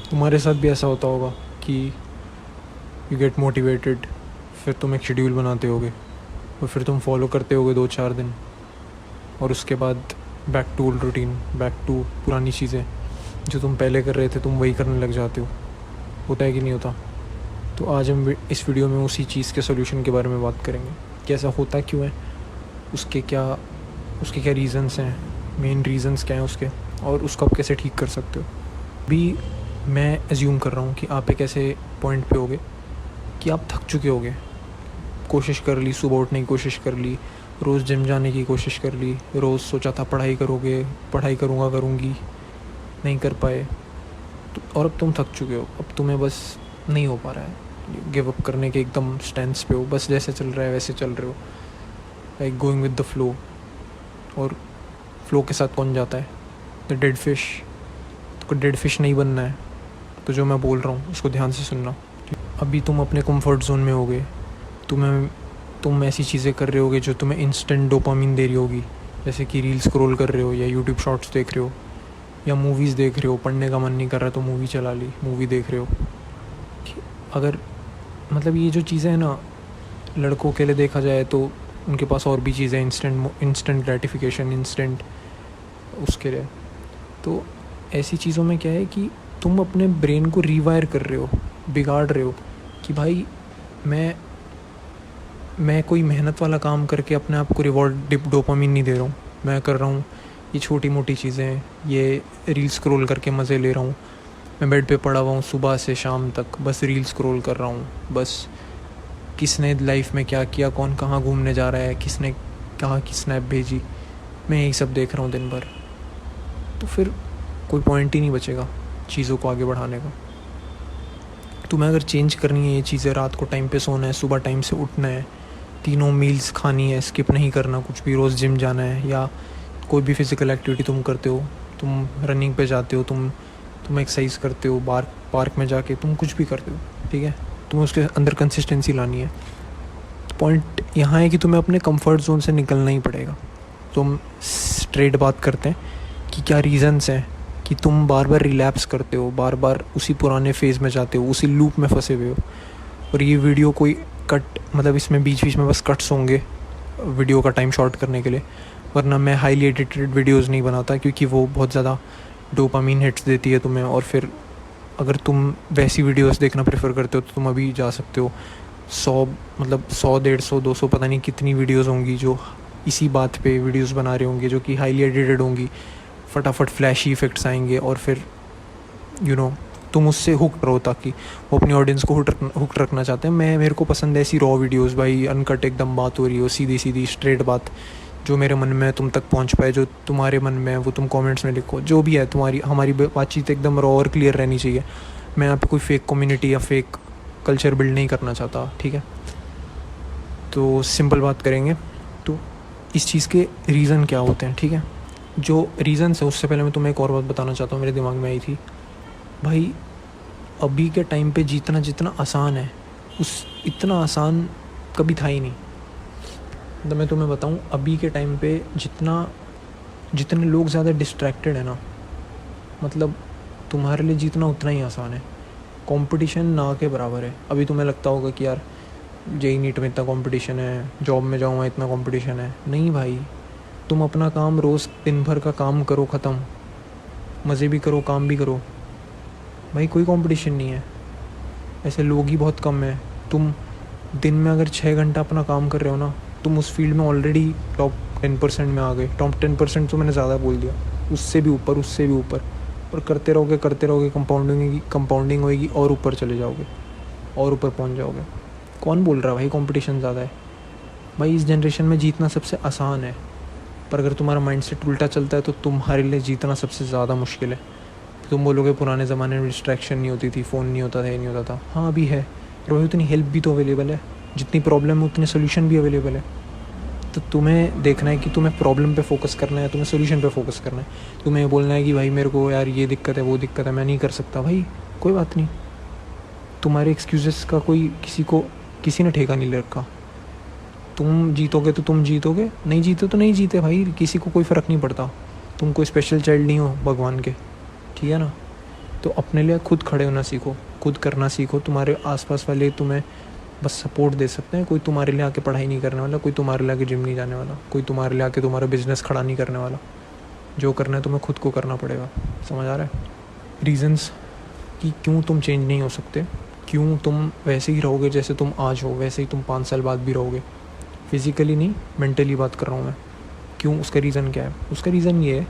तुम्हारे साथ भी ऐसा होता होगा कि यू गेट मोटिवेटेड, फिर तुम एक शेड्यूल बनाते होगे और फिर तुम फॉलो करते होगे 2-4 दिन, और उसके बाद back to old routine, back to पुरानी चीज़ें जो तुम पहले कर रहे थे तुम वही करने लग जाते हो। होता है कि नहीं होता? तो आज हम इस वीडियो में उसी चीज़ के सोल्यूशन के बारे में बात करेंगे कि ऐसा होता क्यों है, उसके क्या रीज़न्स हैं, मेन रीज़न्स क्या हैं उसके, और उसको आप कैसे ठीक कर सकते हो। अभी मैं एज्यूम कर रहा हूँ कि आप एक ऐसे पॉइंट पे होगे कि आप थक चुके होगे, कोशिश कर ली, सुबह उठने की कोशिश कर ली, रोज़ जिम जाने की कोशिश कर ली, रोज़ सोचा था पढ़ाई करूँगी, नहीं कर पाए, तो और अब तुम थक चुके हो, अब तुम्हें बस नहीं हो पा रहा है, गिव अप करने के एकदम स्टैंड पे हो, बस जैसे चल रहा है वैसे चल रहे हो, like going with the flow. और फ्लो के साथ कौन जाता है? The dead fish. तो डेड फिश नहीं बनना है तो जो मैं बोल रहा हूँ उसको ध्यान से सुनना। अभी तुम अपने कंफर्ट जोन में होगे, तुम ऐसी चीज़ें कर रहे होगे जो तुम्हें इंस्टेंट डोपामिन दे रही होगी, जैसे कि रील स्क्रॉल कर रहे हो या यूट्यूब शॉर्ट्स देख रहे हो या मूवीज़ देख रहे हो, पढ़ने का मन नहीं कर रहा तो मूवी चला ली, मूवी देख रहे हो। अगर मतलब ये जो चीज़ें हैं ना, लड़कों के लिए देखा जाए तो उनके पास और भी चीज़ें, इंस्टेंट ग्रेटिफिकेशन, इंस्टेंट उसके लिए। तो ऐसी चीज़ों में क्या है कि तुम अपने ब्रेन को रीवायर कर रहे हो, बिगाड़ रहे हो कि भाई मैं कोई मेहनत वाला काम करके अपने आप को रिवॉर्ड डोपामिन नहीं दे रहा हूँ, मैं कर रहा हूँ ये छोटी मोटी चीज़ें, ये रील स्क्रॉल करके मज़े ले रहा हूँ। मैं बेड पे पड़ा हुआ हूँ सुबह से शाम तक, बस रील स्क्रॉल कर रहा हूँ, बस किसने लाइफ में क्या किया, कौन कहाँ घूमने जा रहा है, किसने कहाँ की स्नैप भेजी, मैं यही सब देख रहा हूँ दिन भर। तो फिर कोई पॉइंट ही नहीं बचेगा चीज़ों को आगे बढ़ाने का। तुम्हें अगर चेंज करनी है ये चीज़ें, रात को टाइम पे सोना है, सुबह टाइम से उठना है, तीनों मील्स खानी है, स्किप नहीं करना कुछ भी, रोज़ जिम जाना है या कोई भी फिज़िकल एक्टिविटी तुम करते हो, तुम रनिंग पे जाते हो, तुम एक्सरसाइज करते हो, पार्क में जाके तुम कुछ भी करते हो, ठीक है, तुम्हें उसके अंदर कंसिस्टेंसी लानी है। तो पॉइंट यहाँ है कि तुम्हें अपने कंफर्ट जोन से निकलना ही पड़ेगा। तुम स्ट्रेट बात करते हैं कि क्या रीज़न्स हैं कि तुम बार बार रिलैप्स करते हो, बार बार उसी पुराने फेज़ में जाते हो, उसी लूप में फंसे हुए हो। और ये वीडियो कोई कट, मतलब इसमें बीच बीच में बस कट्स होंगे वीडियो का टाइम शॉर्ट करने के लिए, वरना मैं हाईली एडिटेड वीडियोज़ नहीं बनाता, क्योंकि वो बहुत ज़्यादा डोपामीन हिट्स देती है तुम्हें। और फिर अगर तुम वैसी वीडियोस देखना प्रेफर करते हो तो तुम अभी जा सकते हो 100, 150, 200 पता नहीं कितनी वीडियोस होंगी जो इसी बात पे वीडियोस बना रहे होंगे, जो कि हाईली एडिटेड होंगी, फटाफट फ्लैशी इफ़ेक्ट्स आएंगे, और फिर तुम उससे हुक्ड रहो, ताकि वो अपनी ऑडियंस को हुक्ड रखना चाहते हैं। मेरे को पसंद है ऐसी रॉ वीडियोस भाई, अनकट एकदम बात हो रही हो, सीधी सीधी स्ट्रेट बात, जो मेरे मन में तुम तक पहुंच पाए, जो तुम्हारे मन में है वो तुम कमेंट्स में लिखो, जो भी है हमारी बातचीत एकदम रॉ और क्लियर रहनी चाहिए। मैं यहाँ पे कोई फेक कम्युनिटी या फेक कल्चर बिल्ड नहीं करना चाहता, ठीक है। तो सिंपल बात करेंगे तो इस चीज़ के रीज़न क्या होते हैं, ठीक है। जो रीज़न्स है उससे पहले मैं तुम्हें एक और बात बताना चाहता हूँ, मेरे दिमाग में आई थी भाई। अभी के टाइम पे जीतना जितना आसान है, इतना आसान कभी था ही नहीं। तो मैं तुम्हें बताऊं, अभी के टाइम पे जितने लोग ज़्यादा डिस्ट्रैक्टेड है ना, मतलब तुम्हारे लिए जीतना उतना ही आसान है। कंपटीशन ना के बराबर है। अभी तुम्हें लगता होगा कि यार जेई नीट में इतना कंपटीशन है, जॉब में जाऊँगा इतना कंपटीशन है, नहीं भाई। तुम अपना काम रोज़ दिन भर का काम करो, ख़त्म, मज़े भी करो काम भी करो भाई, कोई कंपटीशन नहीं है। ऐसे लोग ही बहुत कम हैं। तुम दिन में अगर 6 घंटा अपना काम कर रहे हो ना, तुम उस फील्ड में ऑलरेडी टॉप 10% में आ गए। टॉप 10% तो मैंने ज़्यादा बोल दिया, उससे भी ऊपर, उससे भी ऊपर। और करते रहोगे कंपाउंडिंग होगी और ऊपर चले जाओगे और ऊपर पहुंच जाओगे। कौन बोल रहा है भाई कंपटीशन ज़्यादा है? भाई इस जनरेशन में जीतना सबसे आसान है, पर अगर तुम्हारा माइंडसेट उल्टा चलता है तो तुम्हारे लिए जीतना सबसे ज़्यादा मुश्किल है। तुम बोलोगे पुराने ज़माने में डिस्ट्रैक्शन नहीं होती थी, फ़ोन नहीं होता था, ये नहीं होता था। हाँ अभी है, पर वही उतनी हेल्प भी तो अवेलेबल है, जितनी प्रॉब्लम है उतने सोल्यूशन भी अवेलेबल है। तो तुम्हें देखना है कि तुम्हें प्रॉब्लम पे फोकस करना है, तुम्हें सोल्यूशन पे फोकस करना है। तुम्हें बोलना है कि भाई मेरे को यार ये दिक्कत है, वो दिक्कत है, मैं नहीं कर सकता, भाई कोई बात नहीं। तुम्हारे एक्सक्यूज़ेस का किसी ने ठेका नहीं ले रखा। तुम जीतोगे तो तुम जीतोगे, नहीं जीते तो नहीं जीते भाई, किसी को कोई फ़र्क नहीं पड़ता। तुम कोई स्पेशल चाइल्ड नहीं हो भगवान के, ठीक है ना। तो अपने लिए खुद खड़े होना सीखो, खुद करना सीखो। तुम्हारे आसपास वाले तुम्हें बस सपोर्ट दे सकते हैं, कोई तुम्हारे लिए आके पढ़ाई नहीं करने वाला, कोई तुम्हारे लिए आके जिम नहीं जाने वाला, कोई तुम्हारे लिए आके तुम्हारा बिजनेस खड़ा नहीं करने वाला। जो करना है तुम्हें खुद को करना पड़ेगा। समझ आ रहा है? रीजंस कि क्यों तुम चेंज नहीं हो सकते, क्यों तुम वैसे ही रहोगे जैसे तुम आज हो, वैसे ही तुम 5 साल बाद भी रहोगे। फिज़िकली नहीं, मेंटली बात कर रहा हूँ मैं। क्यों? उसका रीज़न क्या है? उसका रीज़न ये है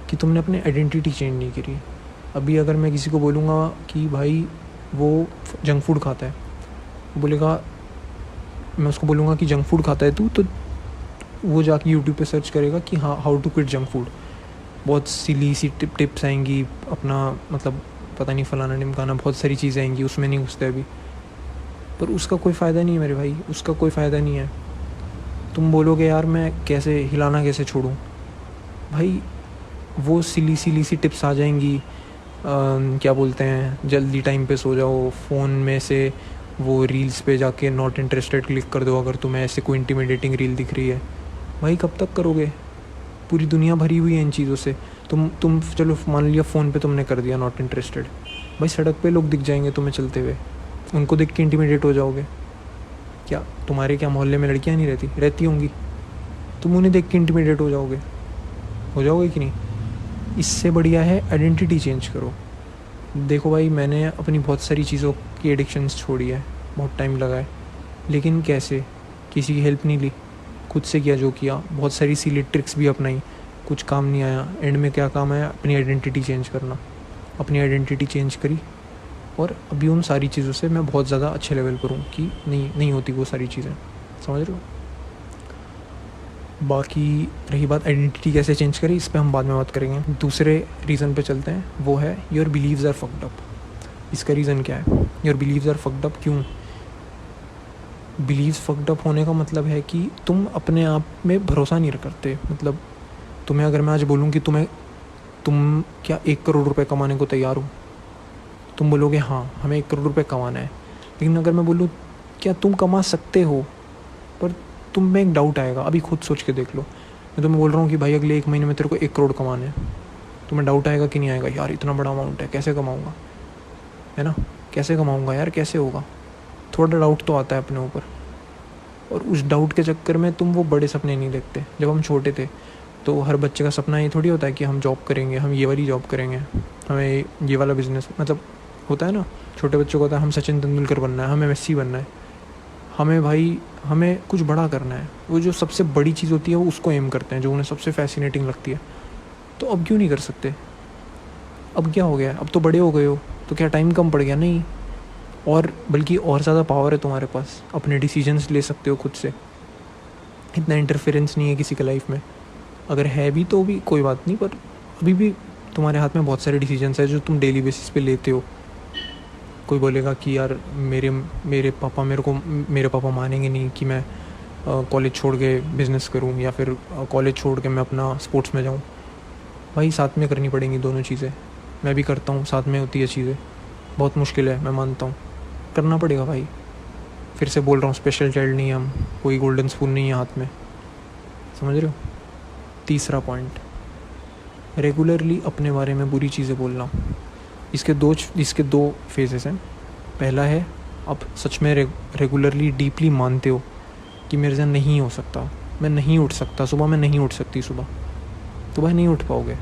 कि तुमने अपनी आइडेंटिटी चेंज नहीं करी। अभी अगर मैं किसी को बोलूँगा कि भाई वो जंक फूड खाता है, वो बोलेगा, मैं उसको बोलूँगा कि जंक फूड खाता है तू, तो वो जाके यूट्यूब पे सर्च करेगा कि हाँ, how to quit junk food. बहुत सिली सी टिप्स आएंगी, अपना मतलब पता नहीं फलाना निमकाना, बहुत सारी चीज़ें आएंगी, उसमें नहीं घुसते अभी। पर उसका कोई फ़ायदा नहीं है मेरे भाई, उसका कोई फ़ायदा नहीं है। तुम बोलोगे यार मैं कैसे हिलाना कैसे छोड़ूं, भाई वो सिली सी टिप्स आ जाएंगी। क्या बोलते हैं, जल्दी टाइम पे सो जाओ, फ़ोन में से वो रील्स पे जाके नॉट इंटरेस्टेड क्लिक कर दो अगर तुम्हें ऐसे कोई इंटिमिडेटिंग रील दिख रही है। भाई कब तक करोगे? पूरी दुनिया भरी हुई है इन चीज़ों से। तुम चलो मान लिया फ़ोन पे तुमने कर दिया नॉट इंटरेस्टेड, भाई सड़क पे लोग दिख जाएंगे तुम्हें चलते हुए, उनको देख के इंटिमिडेट हो जाओगे क्या? तुम्हारे क्या मोहल्ले में लड़कियां नहीं रहती होंगी, तुम उन्हें देख के इंटिमिडेट हो जाओगे कि नहीं? इससे बढ़िया है आइडेंटिटी चेंज करो। देखो भाई, मैंने अपनी बहुत सारी चीज़ों की एडिक्शंस छोड़ी है, बहुत टाइम लगा है, लेकिन कैसे? किसी की हेल्प नहीं ली, खुद से किया जो किया, बहुत सारी सीली ट्रिक्स भी अपनाई, कुछ काम नहीं आया। एंड में क्या काम आया? अपनी आइडेंटिटी चेंज करना। अपनी आइडेंटिटी चेंज करी और अभी उन सारी चीज़ों से मैं बहुत ज़्यादा अच्छे लेवल पर हूँ कि नहीं होती वो सारी चीज़ें। समझ रहे हो? बाकी रही बात आइडेंटिटी कैसे चेंज करें, इस पर हम बाद में बात करेंगे। दूसरे रीज़न पे चलते हैं, वो है your beliefs are fucked up. इसका रीज़न क्या है? Your beliefs are fucked up क्यों? बिलीव्स फक्ड अप होने का मतलब है कि तुम अपने आप में भरोसा नहीं करते। मतलब तुम्हें अगर मैं आज बोलूँ कि तुम क्या 1 करोड़ रुपए कमाने को तैयार हो, तुम बोलोगे हाँ हमें 1 करोड़ रुपए कमाना है। लेकिन अगर मैं बोलूँ क्या तुम कमा सकते हो, पर तुम में एक डाउट आएगा। अभी खुद सोच के देख लो, मैं तुम्हें बोल रहा हूँ कि भाई अगले 1 महीने में तेरे को 1 करोड़ कमाने हैं, तुम्हें डाउट आएगा कि नहीं आएगा? यार इतना बड़ा अमाउंट है, कैसे कमाऊँगा, है ना? कैसे कमाऊँगा यार, कैसे होगा? थोड़ा डाउट तो आता है अपने ऊपर। और उस डाउट के चक्कर में तुम वो बड़े सपने नहीं देखते। जब हम छोटे थे तो हर बच्चे का सपना ये थोड़ी होता है कि हम जॉब करेंगे, हम ये वाली जॉब करेंगे, हमें ये वाला बिजनेस, मतलब होता है ना, छोटे बच्चों को होता है हम सचिन तेंदुलकर बनना है, हमें मेसी बनना है, हमें कुछ बड़ा करना है। वो जो सबसे बड़ी चीज़ होती है वो उसको एम करते हैं, जो उन्हें सबसे फैसिनेटिंग लगती है। तो अब क्यों नहीं कर सकते? अब क्या हो गया? अब तो बड़े हो गए हो, तो क्या टाइम कम पड़ गया? नहीं, और बल्कि और ज़्यादा पावर है तुम्हारे पास, अपने डिसीजंस ले सकते हो खुद से। इतना इंटरफेरेंस नहीं है किसी के लाइफ में, अगर है भी तो भी कोई बात नहीं, पर अभी भी तुम्हारे हाथ में बहुत सारे डिसीजंस है जो तुम डेली बेसिस पे लेते हो। कोई बोलेगा कि यार मेरे पापा मानेंगे नहीं कि मैं कॉलेज छोड़ के बिज़नेस करूं, या फिर कॉलेज छोड़ के मैं अपना स्पोर्ट्स में जाऊं। भाई साथ में करनी पड़ेंगी दोनों चीज़ें, मैं भी करता हूँ, साथ में होती है चीज़ें। बहुत मुश्किल है, मैं मानता हूँ, करना पड़ेगा भाई। फिर से बोल रहा हूँ, स्पेशल चाइल्ड नहीं है हम, कोई गोल्डन स्पून नहीं है हाथ में। समझ रहे हो? तीसरा पॉइंट, रेगुलरली अपने बारे में बुरी चीज़ें बोलना। इसके दो फेजेस हैं। पहला है, आप सच में रेगुलरली डीपली मानते हो कि मेरे से नहीं हो सकता, मैं नहीं उठ सकता सुबह, मैं नहीं उठ सकती सुबह, तो भाई नहीं उठ पाओगे।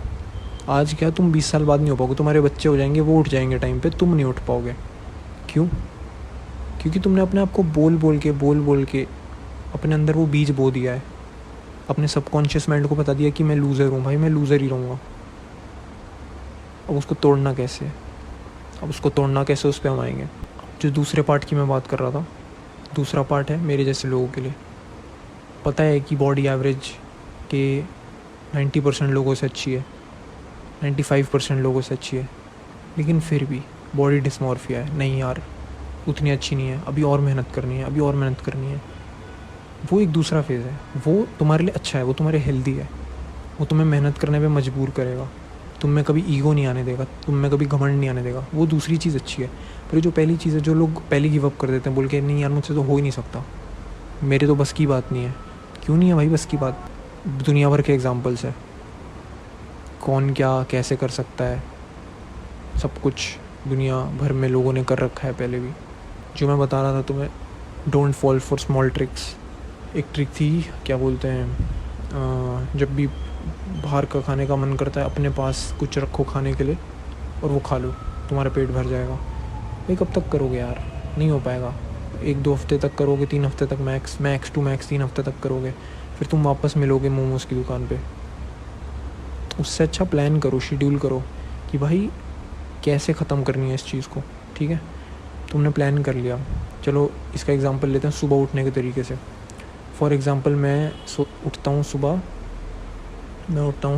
आज क्या, तुम 20 साल बाद नहीं हो पाओगे, तुम्हारे बच्चे हो जाएंगे, वो उठ जाएंगे टाइम पे, तुम नहीं उठ पाओगे। क्यों? क्योंकि तुमने अपने आप को बोल बोल के अपने अंदर वो बीज बो दिया है। अपने सबकॉन्शियस माइंड को बता दिया कि मैं लूज़र हूँ, भाई मैं लूज़र ही रहूँगा। अब उसको तोड़ना कैसे? उस पर हम आएंगे। जो दूसरे पार्ट की मैं बात कर रहा था, दूसरा पार्ट है मेरे जैसे लोगों के लिए। पता है कि बॉडी एवरेज के 90% लोगों से अच्छी है, 95% लोगों से अच्छी है, लेकिन फिर भी बॉडी डिस्मॉर्फिया है। नहीं यार, उतनी अच्छी नहीं है, अभी और मेहनत करनी है। वो एक दूसरा फेज़ है, वो तुम्हारे लिए अच्छा है, वो तुम्हारे हेल्दी है, वो तुम्हें मेहनत करने पे मजबूर करेगा, तुम में कभी ईगो नहीं आने देगा, तुम में कभी घमंड नहीं आने देगा। वो दूसरी चीज़ अच्छी है। पर ये जो पहली चीज़ है, जो लोग पहले गिव अप कर देते हैं बोल के, नहीं यार मुझसे तो हो ही नहीं सकता, मेरे तो बस की बात नहीं है। क्यों नहीं है भाई बस की बात? दुनिया भर के एग्जाम्पल्स है, कौन क्या कैसे कर सकता है, सब कुछ दुनिया भर में लोगों ने कर रखा है पहले भी। जो मैं बता रहा था तुम्हें, don't fall for small tricks. एक ट्रिक थी, क्या बोलते हैं, जब भी बाहर का खाने का मन करता है अपने पास कुछ रखो खाने के लिए और वो खा लो, तुम्हारा पेट भर जाएगा। भाई कब तक करोगे यार, नहीं हो पाएगा। 1-2 हफ्ते तक करोगे, 3 हफ्ते तक मैक्स टू मैक्स 3 हफ्ते तक करोगे, फिर तुम वापस मिलोगे मोमोज़ की दुकान पे। उससे अच्छा प्लान करो, शेड्यूल करो कि भाई कैसे ख़त्म करनी है इस चीज़ को। ठीक है, तुमने प्लान कर लिया। चलो इसका एग्ज़ाम्पल लेते हैं सुबह उठने के तरीके से। फॉर एग्ज़ाम्पल मैं उठता हूँ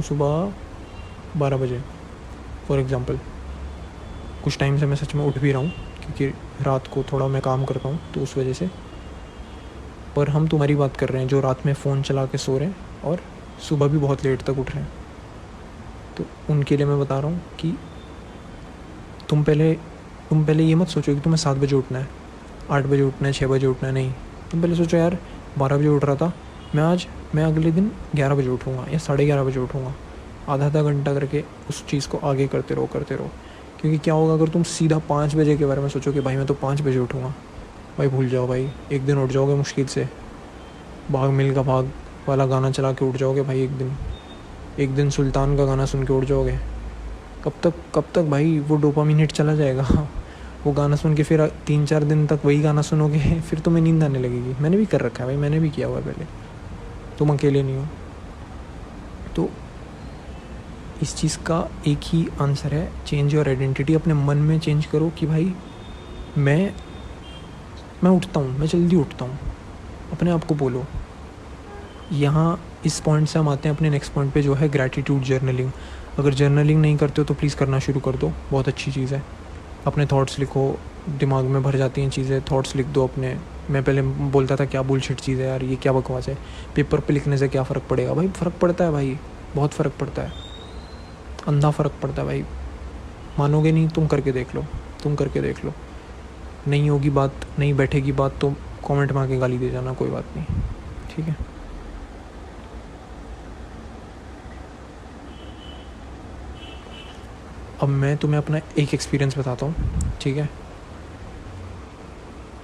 सुबह 12 बजे फॉर एग्ज़ाम्पल। कुछ टाइम से मैं सच में उठ भी रहा हूँ क्योंकि रात को थोड़ा मैं काम करता हूँ तो उस वजह से। पर हम तुम्हारी बात कर रहे हैं जो रात में फ़ोन चला के सो रहे हैं और सुबह भी बहुत लेट तक उठ रहे हैं। तो उनके लिए मैं बता रहा हूँ कि तुम पहले ये मत सोचो कि तुम्हें 7 बजे उठना है, 8 बजे उठना है, 6 बजे उठना है। नहीं, तुम पहले सोचो यार 12 बजे उठ रहा था मैं अगले दिन 11 बजे उठूँगा या 11:30 बजे उठूँगा। आधा घंटा करके उस चीज़ को आगे करते रहो। क्योंकि क्या होगा अगर तुम सीधा 5 बजे के बारे में सोचो कि भाई मैं तो 5 बजे उठूँगा, भाई भूल जाओ भाई। एक दिन उठ जाओगे मुश्किल से, भाग मिल्खा भाग वाला गाना चला के उठ जाओगे भाई। एक दिन सुल्तान का गाना सुन के उठ जाओगे। कब तक भाई वो डोपामिन हिट चला जाएगा। वो गाना सुन के फिर 3-4 दिन तक वही गाना सुनोगे, फिर तुम्हें नींद आने लगेगी। मैंने भी कर रखा है भाई, मैंने भी किया हुआ है पहले, तुम अकेले नहीं हो। तो इस चीज़ का एक ही आंसर है, चेंज योर आइडेंटिटी। अपने मन में चेंज करो कि भाई मैं उठता हूँ, मैं जल्दी उठता हूँ। अपने आप को बोलो। यहाँ इस पॉइंट से हम आते हैं अपने नेक्स्ट पॉइंट पे, जो है ग्रैटिट्यूड जर्नलिंग। अगर जर्नलिंग नहीं करते हो तो प्लीज़ करना शुरू कर दो, बहुत अच्छी चीज़ है। अपने थॉट्स लिखो, दिमाग में भर जाती हैं चीज़ें, थॉट्स लिख दो अपने। मैं पहले बोलता था क्या बुलशिट चीज़ है यार, ये क्या बकवास है, पेपर पे लिखने से क्या फ़र्क पड़ेगा। भाई फ़र्क पड़ता है भाई, बहुत फ़र्क पड़ता है, अंधा फ़र्क पड़ता है भाई। मानोगे नहीं, तुम करके देख लो। नहीं होगी बात, नहीं बैठेगी बात तो कमेंट में आके गाली दे जाना, कोई बात नहीं, ठीक है। अब मैं तुम्हें अपना एक एक्सपीरियंस बताता हूँ, ठीक है।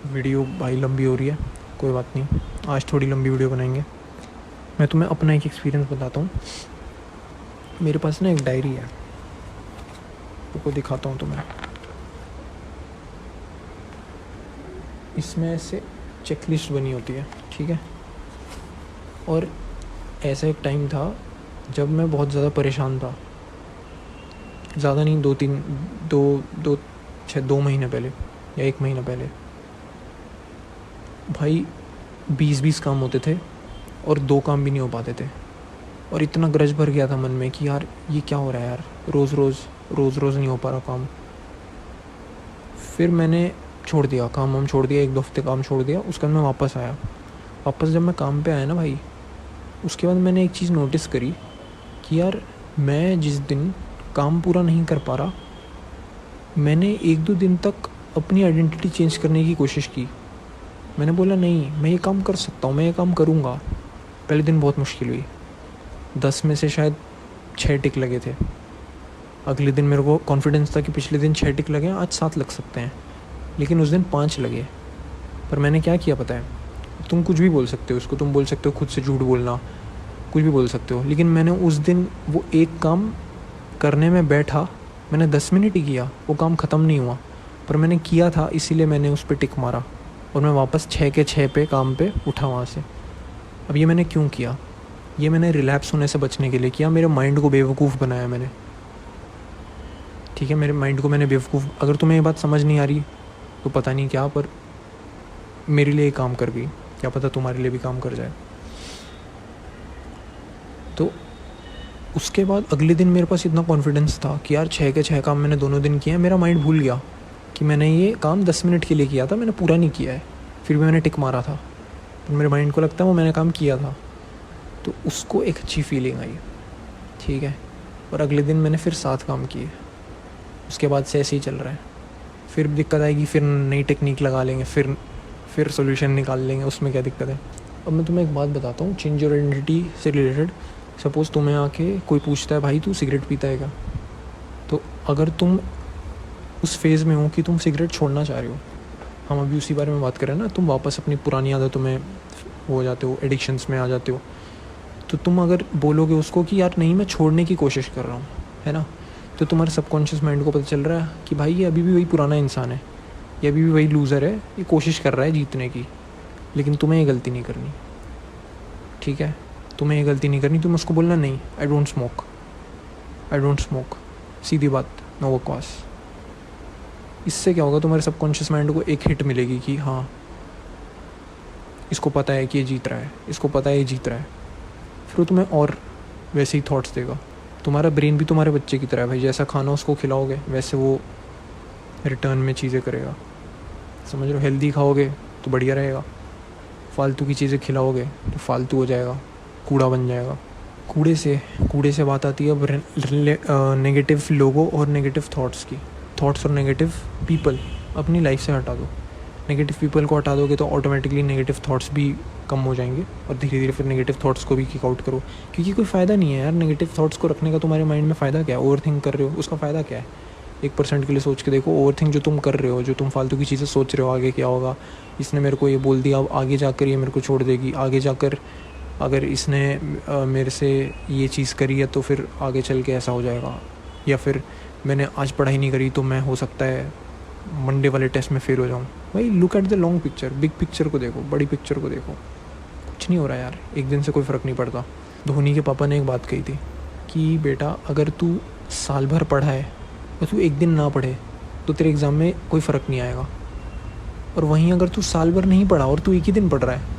वीडियो भाई लंबी हो रही है, कोई बात नहीं, आज थोड़ी लंबी वीडियो बनाएंगे। मैं तुम्हें अपना एक एक्सपीरियंस बताता हूँ। मेरे पास ना एक डायरी है, तो दिखाता हूँ तुम्हें। इसमें ऐसे चेकलिस्ट बनी होती है, ठीक है। और ऐसा एक टाइम था जब मैं बहुत ज़्यादा परेशान था, ज़्यादा नहीं, 2 महीने पहले या 1 महीना पहले। भाई 20 काम होते थे और 2 काम भी नहीं हो पाते थे। और इतना ग्रज भर गया था मन में कि यार ये क्या हो रहा है यार, रोज़ रोज़ नहीं हो पा रहा काम। फिर मैंने छोड़ दिया काम, छोड़ दिया, 1-2 हफ्ते काम छोड़ दिया। उसके बाद मैं वापस आया। जब मैं काम पे आया ना भाई, उसके बाद मैंने एक चीज़ नोटिस करी कि यार मैं जिस दिन काम पूरा नहीं कर पा रहा, मैंने 1-2 दिन तक अपनी आइडेंटिटी चेंज करने की कोशिश की। मैंने बोला नहीं, मैं ये काम कर सकता हूँ, मैं ये काम करूँगा। पहले दिन बहुत मुश्किल हुई, 10 में से शायद 6 टिक लगे थे। अगले दिन मेरे को कॉन्फिडेंस था कि पिछले दिन 6 टिक लगे, आज 7 लग सकते हैं, लेकिन उस दिन 5 लगे। पर मैंने क्या किया पता है, तुम कुछ भी बोल सकते हो इसको, तुम बोल सकते हो खुद से झूठ बोलना, कुछ भी बोल सकते हो, लेकिन मैंने उस दिन वो एक काम करने में बैठा, मैंने 10 मिनट ही किया, वो काम ख़त्म नहीं हुआ, पर मैंने किया था, इसीलिए मैंने उस पर टिक मारा और मैं वापस 6 के 6 पे काम पे उठा वहाँ से। अब ये मैंने क्यों किया? ये मैंने रिलैप्स होने से बचने के लिए किया। मेरे माइंड को बेवकूफ़ बनाया मैंने, ठीक है, मेरे माइंड को मैंने बेवकूफ़। अगर तुम्हें ये बात समझ नहीं आ रही तो पता नहीं क्या, पर मेरे लिए काम कर गई, क्या पता तुम्हारे लिए भी काम कर जाए। तो उसके बाद अगले दिन मेरे पास इतना कॉन्फिडेंस था कि यार 6 के 6 काम मैंने दोनों दिन किए हैं। मेरा माइंड भूल गया कि मैंने ये काम 10 मिनट के लिए किया था, मैंने पूरा नहीं किया है, फिर भी मैंने टिक मारा था। तो मेरे माइंड को लगता है वो मैंने काम किया था, तो उसको एक अच्छी फीलिंग आई, ठीक है। और अगले दिन मैंने फिर 7 काम किए। उसके बाद से ऐसे ही चल रहा है। फिर दिक्कत आएगी, फिर नई टेक्निक लगा लेंगे, फिर सोल्यूशन निकाल लेंगे, उसमें क्या दिक्कत है। अब मैं तुम्हें एक बात बताता हूँ चेंज योर आइडेंटिटी से रिलेटेड। सपोज़ तुम्हें आके कोई पूछता है भाई तू सिगरेट पीता है क्या, तो अगर तुम उस फेज़ में हो कि तुम सिगरेट छोड़ना चाह रहे हो। हम अभी उसी बारे में बात करें ना, तुम वापस अपनी पुरानी आदतों में हो जाते हो, एडिक्शंस में आ जाते हो। तो तुम अगर बोलोगे उसको कि यार नहीं मैं छोड़ने की कोशिश कर रहा हूँ, है ना, तो तुम्हारे सबकॉन्शियस माइंड को पता चल रहा है कि भाई ये अभी भी वही पुराना इंसान है, ये अभी भी वही लूज़र है, ये कोशिश कर रहा है जीतने की, लेकिन तुम्हें ये गलती नहीं करनी। ठीक है, तुम्हें ये गलती नहीं करनी। तुम उसको बोलना नहीं, I don't smoke, I don't smoke, सीधी बात, नो बकवास। इससे क्या होगा, तुम्हारे सबकॉन्शियस माइंड को एक हिट मिलेगी कि हाँ इसको पता है कि ये जीत रहा है, इसको पता है ये जीत रहा है। फिर वो तुम्हें और वैसे ही थॉट्स देगा। तुम्हारा ब्रेन भी तुम्हारे बच्चे की तरह है भाई, जैसा खाना उसको खिलाओगे वैसे वो रिटर्न में चीज़ें करेगा। समझ लो, हेल्दी खाओगे तो बढ़िया रहेगा, फालतू की चीज़ें खिलाओगे तो फालतू हो जाएगा, कूड़ा बन जाएगा। कूड़े से बात आती है अब नेगेटिव लोगों और नेगेटिव थॉट्स और नेगेटिव पीपल अपनी लाइफ से हटा दो। नेगेटिव पीपल को हटा दोगे तो ऑटोमेटिकली नेगेटिव थॉट्स भी कम हो जाएंगे और धीरे धीरे फिर नेगेटिव थॉट्स को भी किक आउट करो, क्योंकि कोई फ़ायदा नहीं है यार नेगेटिव थॉट्स को रखने का। तुम्हारे माइंड में फ़ायदा क्या है? ओवर थिंक कर रहे हो, उसका फ़ायदा क्या है? 1% के लिए सोच के देखो, ओवर थिंक जो तुम कर रहे हो, जो तुम फालतू की चीज़ें सोच रहे हो, आगे क्या होगा, इसने मेरे को ये बोल दिया, अब आगे जाकर ये मेरे को छोड़ देगी, आगे जाकर अगर इसने मेरे से ये चीज़ करी है तो फिर आगे चल के ऐसा हो जाएगा, या फिर मैंने आज पढ़ाई नहीं करी तो मैं हो सकता है मंडे वाले टेस्ट में फेल हो जाऊँ। भाई look at the long picture, big picture को देखो, बड़ी पिक्चर को देखो। कुछ नहीं हो रहा यार, एक दिन से कोई फ़र्क नहीं पड़ता। धोनी के पापा ने एक बात कही थी कि बेटा अगर तू साल भर पढ़ा है और तू एक दिन ना पढ़े तो तेरे एग्ज़ाम में कोई फ़र्क नहीं आएगा, और वहीं अगर तू साल भर नहीं पढ़ा और तू एक ही दिन पढ़ रहा है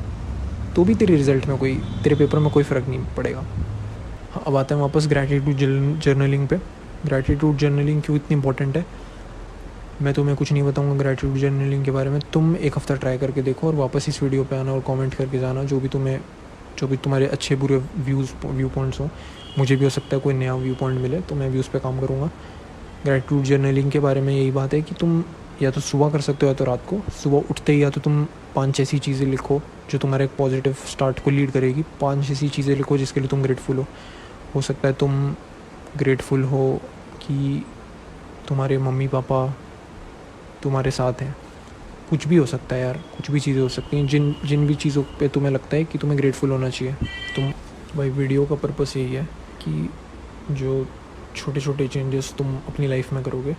तो भी तेरे रिज़ल्ट में तेरे पेपर में कोई फ़र्क नहीं पड़ेगा। हाँ, अब आते हैं वापस ग्रैटिट्यूड जर्नलिंग पे। ग्रैटिट्यूड जर्नलिंग क्यों इतनी इंपॉर्टेंट है, मैं तुम्हें कुछ नहीं बताऊंगा ग्रैटिट्यूड जर्नलिंग के बारे में। तुम एक हफ़्ता ट्राई करके देखो और वापस इस वीडियो पे आना और कमेंट करके जाना जो भी तुम्हारे अच्छे बुरे व्यू पॉइंट्स हो। मुझे भी हो सकता है कोई नया व्यू पॉइंट मिले तो मैं भी उस पर काम करूँगा। ग्रैटिट्यूड जर्नलिंग के बारे में यही बात है कि तुम या तो सुबह कर सकते हो या तो रात को। सुबह उठते ही या तो तुम 5 ऐसी चीज़ें लिखो जो तुम्हारे एक पॉजिटिव स्टार्ट को लीड करेगी। 5 ऐसी चीज़ें लिखो जिसके लिए तुम ग्रेटफुल हो सकता है तुम ग्रेटफुल हो कि तुम्हारे मम्मी पापा तुम्हारे साथ हैं। कुछ भी हो सकता है यार, कुछ भी चीज़ें हो सकती हैं, जिन भी चीज़ों पे तुम्हें लगता है कि तुम्हें ग्रेटफुल होना चाहिए तुम। भाई वीडियो का पर्पस यही है कि जो छोटे छोटे चेंजेस तुम अपनी लाइफ में करोगे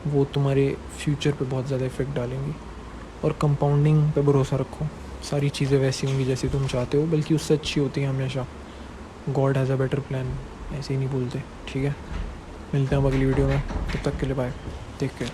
वो तुम्हारे फ्यूचर पे बहुत ज़्यादा इफ़ेक्ट डालेंगी। और कंपाउंडिंग पे भरोसा रखो, सारी चीज़ें वैसी होंगी जैसी तुम चाहते हो, बल्कि उससे अच्छी होती हैं हमेशा। God has a better plan, ऐसे ही नहीं बोलते। ठीक है, मिलते हैं अब अगली वीडियो में, तब तक के लिए बाय, टेक केयर।